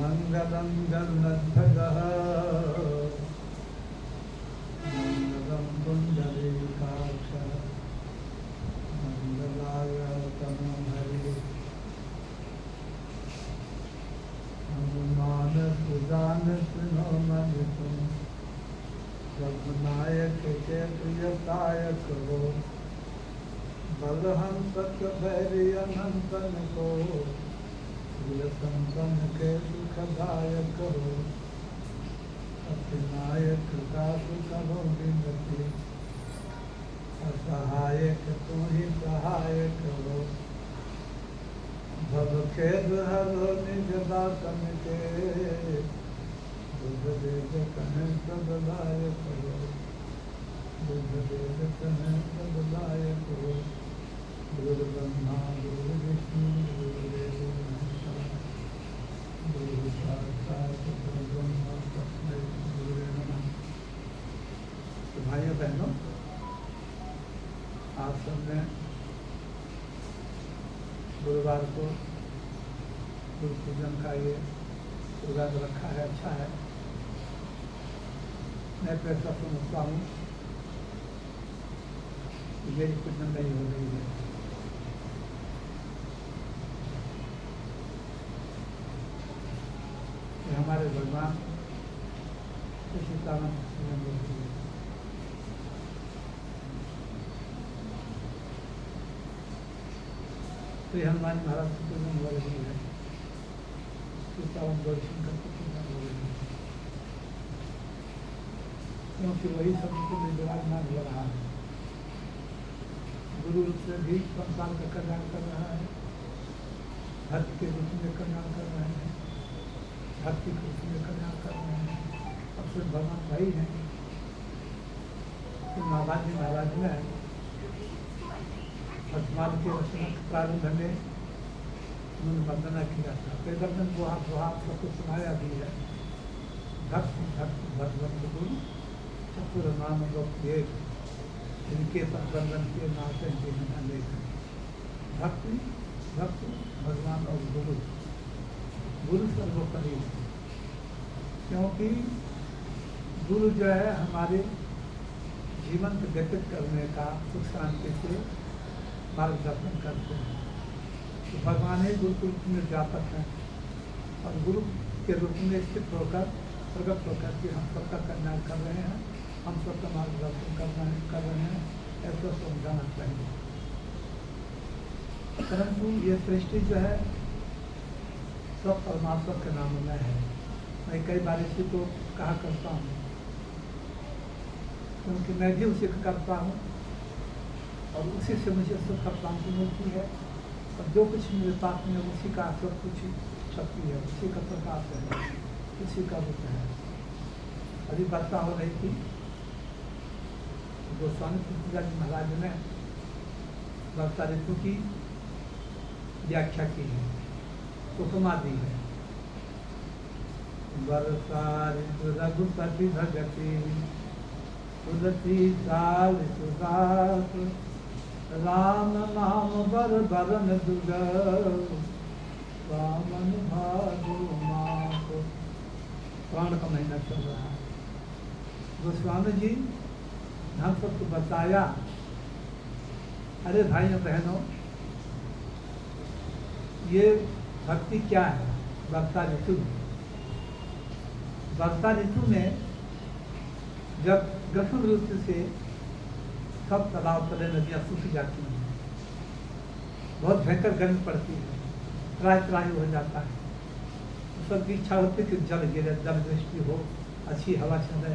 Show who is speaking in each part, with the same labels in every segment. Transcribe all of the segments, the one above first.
Speaker 1: मंगलम गन्नध्वजः मंगलम पुंडरीकाक्षः मंगलाय तनोहरि हनुमान सुजान सुनो मनितुम रघुनायक के प्रियतायक हो बलहंस भैरी अनंतन को संतन के सुखदायक हो अतिनायक का सुख हो विनती असहायक तू ही सहायक हो भव खेद हरो निज दासन के बुध देव कहें सब लायक हो बुध देव कहें सब लायक हो गुरु ब्रह्मा गुरु विष्णु गुरुदेव महेश्वरा गुरु साक्षात परब्रह्म तस्मै गुरुवे नमः। तो भाइयों बहनों, आप सबने गुरुवार को गुरु पूजन का ये प्रोग्राम रखा है, अच्छा है। मैं तो ऐसा समझता हूँ कि मेरी पूजन नहीं हो रही है। कि हमारे भगवान किसी कारण पूजन होती है। श्री हनुमान महाराज की पूजन हो रही है, सीतावन दर्शन का पूजन हो रही है, क्योंकि वही सब को विराजमान हो रहा है। गुरु रूप से भी संसार का कल्याण कर रहा है, भक्त के रूप में कल्याण कर रहे हैं, भक्ति के रूप में कल्याण कर रहे हैं। अब सिर्फ भगवान भाई हैं। तो महाराज जी महाराज में वर्तमान के रचना के प्रारंभ में उन्होंने वंदना किया था। वेदर्शन गुहा सबको सुनाया भी है। भक्त भक्त भगवंत गुरु चतुर नाम लोक एक, जिनके पर वंदन किए नाते के बिना लेख। भक्ति भक्त भगवान और गुरु, गुरु सर्वोपरि, क्योंकि गुरु जो है हमारे जीवन को व्यतीत करने का सुख शांति से मार्गदर्शन करते हैं। तो भगवान ही गुरु के रूप में व्यापक है और गुरु के रूप में स्थित होकर प्रकट होकर के हम सबका कल्याण कर रहे हैं, हम सबका मार्गदर्शन कर रहे हैं, ऐसा समझाना चाहिए। परंतु ये सृष्टि जो है सब परमात्मा के नाम में है। मैं कई बार इसी को कहा करता हूँ, क्योंकि मैं भी उसी को करता हूँ और उसी से मुझे सुख प्राप्ति मिलती है। और जो कुछ मेरे पास में उसी का सब कुछ शक्ति है, उसी का प्रकाश है, उसी का रूप है। अभी वार्ता हो रही थी, गोस्वामी तुलसीदास जी महाराज ने वर्षा ऋतु की व्याख्या की है, उपमा दी है। वर्षा ऋतु रघुपति भगति तुलसी साल सुदास राम नाम बर बरन दुर्ग वामन भादो मास। प्राण का महीना चल रहा है। गोस्वामी जी हम सबको बताया, अरे भाइयों बहनों, ये भक्ति क्या है। वर्षा ऋतु, वर्षा ऋतु में जब ग्रीष्म ऋतु से सब तालाब तले नदियाँ सूख जाती हैं, बहुत भयंकर गर्मी पड़ती है, त्राही त्राही हो जाता है। तो सबकी इच्छा होती है कि जल गिरे, जल वृष्टि हो, अच्छी हवा चले,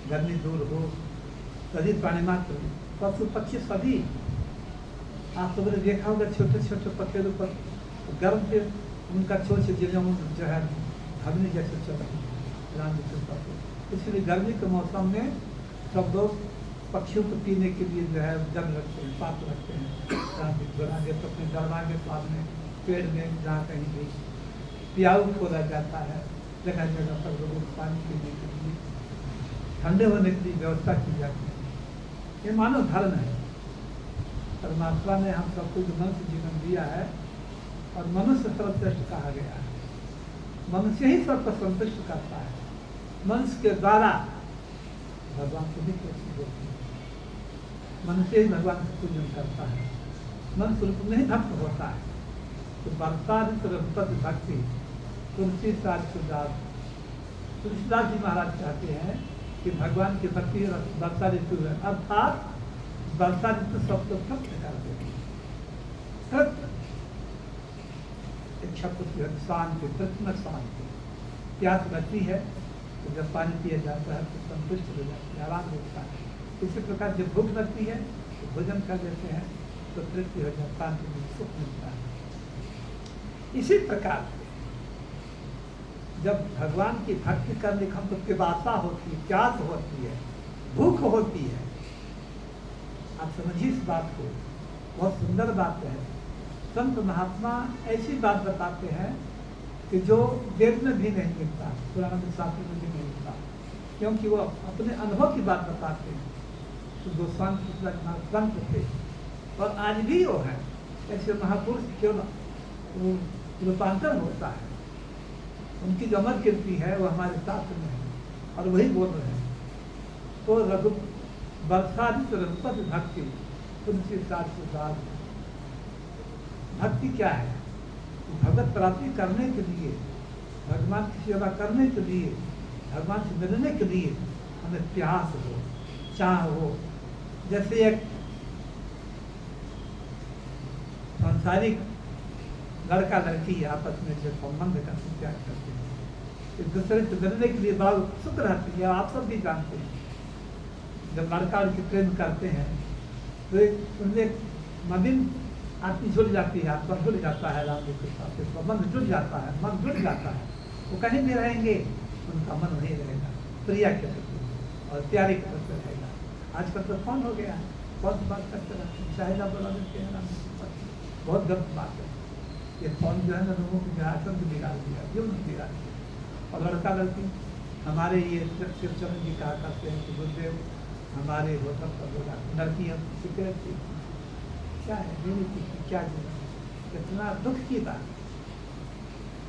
Speaker 1: गर्मी दूर हो, सभी प्राणी मात्र पशु पक्षी सभी। आप सब ने देखा होगा छोटे छोटे पत्थरों पर गर्म से उनका छोटे छोटे जो है भगनी जैसे चल रही है राम जी के। इसलिए गर्मी के मौसम में सब लोग पक्षियों को पीने के लिए जो है जल रखते हैं, पात्र रखते हैं। आगे तो अपने दरवाजे के पास में पेड़ में जहाँ कहीं भी प्याऊ खोदा जाता है, जगह जगह पर लोगों को पानी पीने के लिए, ठंडे होने के लिए व्यवस्था की जाती है। ये मानव धर्म है। परमात्मा ने हम सबको जो मनुष्य जीवन दिया है और मनुष्य सर्वश्रेष्ठ कहा गया है। मनुष्य ही सबको संतुष्ट करता है। मनुष्य के द्वारा भगवान को भी कैसी होती है। मनुष्य ही भगवान का पूजन करता है, मनुष्य रूप में ही भक्त होता है। तो बरसात रघुपति भक्ति तुलसीदास जी महाराज कहते हैं कि भगवान की भक्ति वर्षा ऋतु है, अर्थात वर्षा ऋतु सबको तृप्त कर देती है। तृप्त इच्छा होती है, शांति, तृप्त में शांति। प्यास लगती है तो जब पानी पिया जाता है तो संतुष्ट हो जाती है, आराम मिलता है। इसी प्रकार जब भूख लगती है तो भोजन कर देते हैं तो तृप्ति हो जाती है, शांति में सुख मिलता है। इसी प्रकार से जब भगवान की भक्ति करने की हमको पिपासा होती है, प्यास होती है, भूख होती है, आप समझिए इस बात को, बहुत सुंदर बात है। संत महात्मा ऐसी बात बताते हैं कि जो वेद में भी नहीं मिलता, पुराण शास्त्र में भी नहीं मिलता, क्योंकि वो अपने अनुभव की बात बताते हैं। तो गोस्वामी संत थे और आज भी वो है। ऐसे महापुरुष क्यों ना वो रूपांतर होता है, उनकी जो अमर कीर्ति है वो हमारे शास्त्र में है और वही बोल रहे हैं। तो वर्षादित रघुपति भक्ति तुलसी शास्त्र भक्ति क्या है? भगवत प्राप्ति करने के लिए, भगवान की सेवा करने के लिए, भगवान से मिलने के लिए हमें प्यास हो, चाह हो। जैसे एक सांसारिक लड़का लड़की आपस में जो संबंध का त्याग करते हैं, एक दूसरे से मिलने के लिए बड़ा उत्सुक रहती है। आप सब भी जानते हैं, जब लड़का लड़की प्रेम करते हैं तो उनमें मदिन आत्मी जुड़ जाती है, आत्मा जुड़ जाता है, राम जी के साथ संबंध जुड़ जाता है, मन जुड़ जाता है। वो कहीं भी रहेंगे उनका मन वहीं रहेगा, प्रिया के प्रति और प्यारे के प्रति रहेगा। आजकल तो फोन हो गया है, बहुत बात करते रहते हैं, चाहे ना बोला देते हैं, राम जी के प्रति बहुत गलत बात है। ये फोन जो है ना लोगों को आचरण को बिगाड़ दिया, जीवन बिगाड़ दिया। और लड़का लड़की हमारे ये शिवचरण जी कहा करते हैं कि गुरुदेव हमारे होटल पर बोला लड़की हम सिगरेट पी, क्या है जीवन की क्या जीवन, कितना दुख की बात।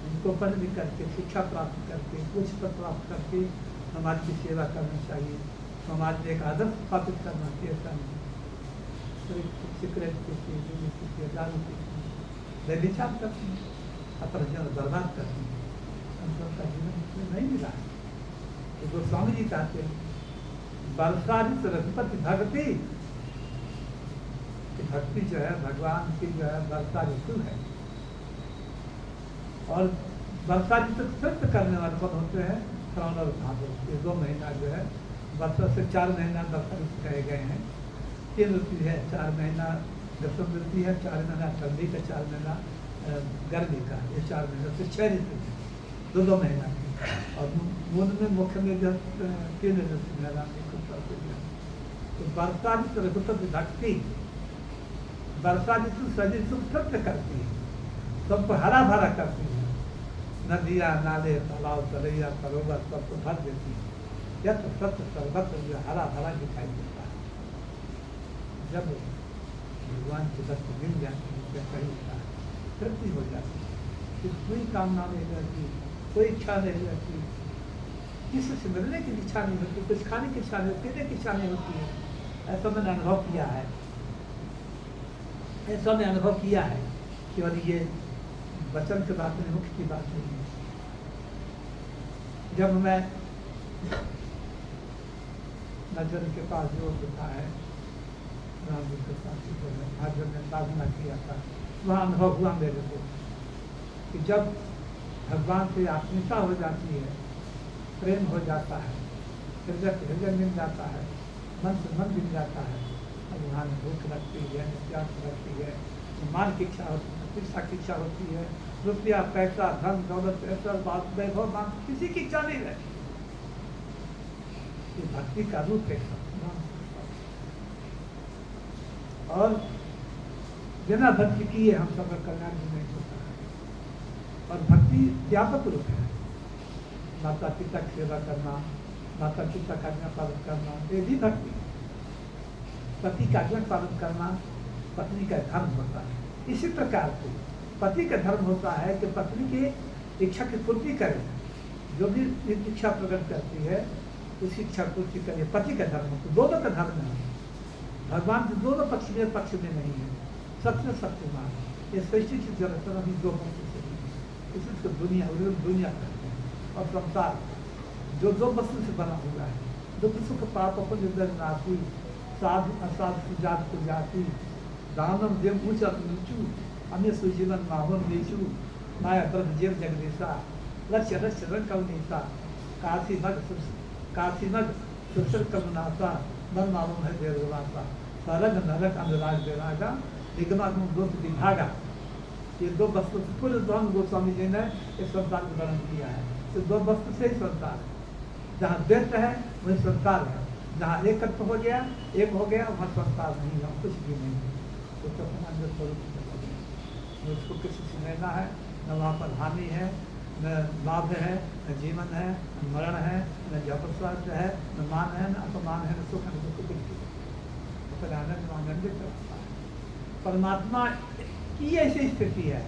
Speaker 1: इनको पढ़ लिख करके शिक्षा प्राप्त करके कुछ पर प्राप्त करके समाज की सेवा करनी चाहिए, समाज में एक आदर्श स्थापित करना चाहिए। ऐसा नहीं सिगरेट पीती, जीवन पीती, दारू पीती, विचार करती हैं, अपना जीवन बर्बाद करती हैं, का जीवन नहीं मिला है। तो गोस्वामी जी कहते हैं वर्षादित रघुपति भक्ति, भक्ति जो है भगवान की जो है वर्षा ऋतु है। और वर्षा ऋतु तृप्त करने वाले कौन होते हैं? श्रावण और भादव, ये 2 महीना जो है वर्षा से 4 महीना वर्षा ऋतु कहे गए हैं। 3 ऋतु है, 4 महीना ग्रीष्म ऋतु है, 4 महीना ठंडी का, 4 महीना गर्मी का, ये 4 महीना से 6 ऋतु है, 2 महीना की। और मूल में मुख्य में जो 3 ऋतु है, तो वर्षा ऋतु रघुपति भक्ति, वर्षा ऋतु शरीर सुख तृप्त करती है, सबको हरा भरा करती है। नदियाँ, नाले, तालाब, तलैया, सरोवर सबको भर देती है। यह तो सत्य सर्वत्र जो हरा भरा दिखाई देता है। जब भगवान की भक्ति मिल जाती है, क्या कहीं होता है, तृप्ति हो जाती है, फिर कोई कामना नहीं रहती, कोई इच्छा नहीं रहती, किसी से मिलने की इच्छा नहीं होती, कुछ खाने की इच्छा नहीं होती, पीने की इच्छा नहीं होती है। ऐसा मैंने अनुभव किया है, ऐसा मैंने अनुभव किया है कि और ये वचन की बात नहीं, मुख्य की बात नहीं है। जब मैं नजर के पास जो होता है राम जी के साथ आज जब मैं साधना किया था, वहाँ अनुभव हुआ मेरे को कि जब भगवान से आत्मीयता हो जाती है, प्रेम हो जाता है, हृदय से हृदय मिल जाता है, मन से मन मिल जाता है, और वहाँ भूख लगती है, प्यास लगती है, मान की इच्छा होती है, शिक्षा की इच्छा होती है, रुपया पैसा धन दौलत ऐसा बात वैभव मान किसी की इच्छा नहीं रहती। ये भक्ति का रूप है। और बिना भक्ति किए हम सबका कल्याण भी नहीं होता है। और भक्ति व्यापक रूप है, माता पिता की सेवा करना, माता पिता का आज्ञा पालन करना, ये भी भक्ति। पति का आज्ञा पालन करना पत्नी का धर्म होता है। इसी प्रकार से पति का धर्म होता है कि पत्नी के इच्छा की पूर्ति करे, जो भी इच्छा प्रकट करती है उसी इच्छा पूर्ति करे। पति का धर्म तो दोनों का धर्म है, भगवान के दोनों पक्ष में नहीं है, सत्य सत्यमान। ये सृष्टि की जरूरत अभी दो पक्ष से इसी को दुनिया कहते हैं। और संसार जो दो वस्तु से बना हुआ है, दुख सुख पाप अपन नाती, साधु असाधु सुजात को जाति, दानम देव ऊंचा नीचू, अन्य सुजीवन माहौल नीचू, माया ब्रह्म जेव जगदीशा, लक्ष्य रक्ष रंग कवनीसा, काशी नग सुरसर करुणासा, मन मालूम है देववासा, सरग नरक अनुराग देवागा, निगमागम दोष विभागा। ये दो वस्तु से पूरे द्वंद गोस्वामी जी ने इस संसार का वर्णन किया है। तो दो वस्तु से ही संसार है, जहाँ द्वैत है वही संसार है, जहाँ एकत्व हो गया, एक हो गया, वहाँ संसार नहीं है, कुछ भी नहीं है। तो अपना अंदर स्वरूप उसको किसी से लेना है, न वहाँ पर हानि है, न लाभ है, न जीवन है, न मरण है, न जपस्वास्थ्य है, न मान है, न अपमान है, न सुख है, न दुख कुछ भी। तो आनंद आनंदित रखता है। परमात्मा की ऐसी स्थिति है,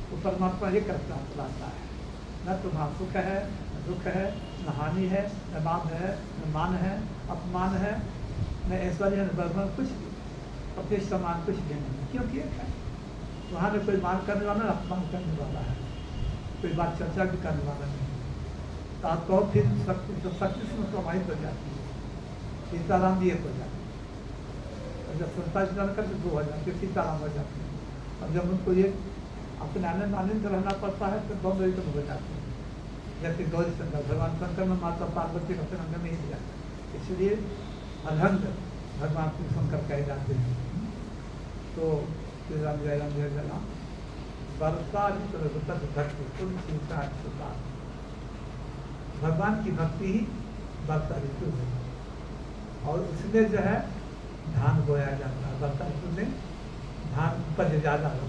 Speaker 1: वो परमात्मा एक रखता है, न तो वहाँ सुख है, न दुख है, न हानि है, न लाभ है, न मान है, अपमान है, न ऐश्वर्य है, न बर्मन, कुछ भी प्रतिष्ठा मान कुछ भी नहीं, क्योंकि एक है। वहाँ में कोई मान करने वाला, अपमान करने वाला है, कोई बात चर्चा भी करने वाला नहीं। तो आप कहो फिर शक्ति से प्रभावित हो जाती है, सीताराम भी एक हो जाती है, और जब संस्था स्नान करके दो हो जाती है, सीताराम हो जाती है। और जब उनको ये अपने आनंद रहना पड़ता है तो दोनों एक हो जाते हैं। जैसे गौरी शंकर, भगवान शंकर में माता पार्वती का रंग में ही दिया, इसलिए अरहंत भगवान श्री शंकर कहे जाते हैं। तो श्री राम जय राम जय राम, वर्षा भगवान की भक्ति ही वर्षा ऋतु है, और उसमें जो है धान बोया जाता है। वर्षा ऋतु में धान उपज ज़्यादा होता है।